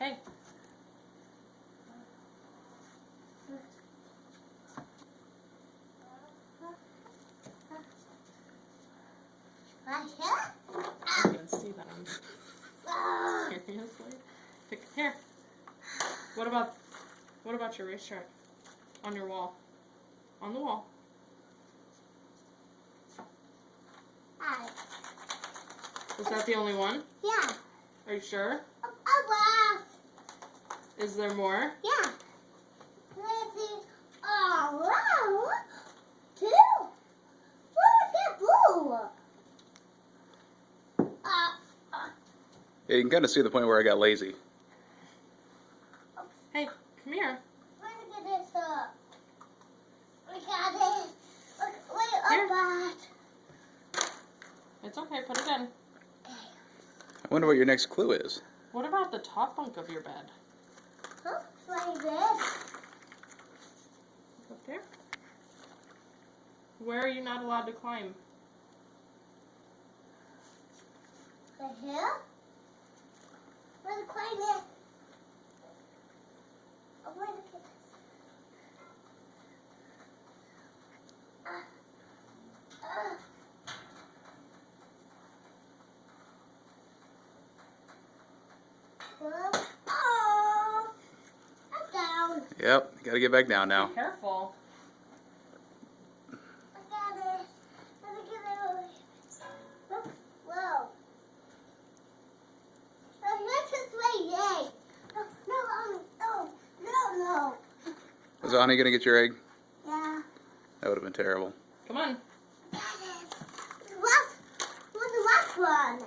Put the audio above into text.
Hey. Right here? I can see them. Seriously? Here. What about your racetrack? On your wall. On the wall. Hi. Is that the only one? Yeah. Are you sure? Wow. Is there more? Yeah. Let's see. Oh, wow. Two. Look at blue. Yeah, you can kind of see the point where I got lazy. Hey, come here. Where did I get this up? We got it. Wait, Here. up that. It's okay, put it in. I wonder what your next clue is. What about the top bunk of your bed? Huh? Like this. Up there? Where are you not allowed to climb? Right here? Where's the climate? Oh, where's the kid? Oh, I'm down. Yep, got to get back down now. Be careful. I got it. Let me get it over here. Whoa. Let's just wait, yay. No. Was Ani going to get your egg? Yeah. That would have been terrible. Come on. Got it. What's the last one?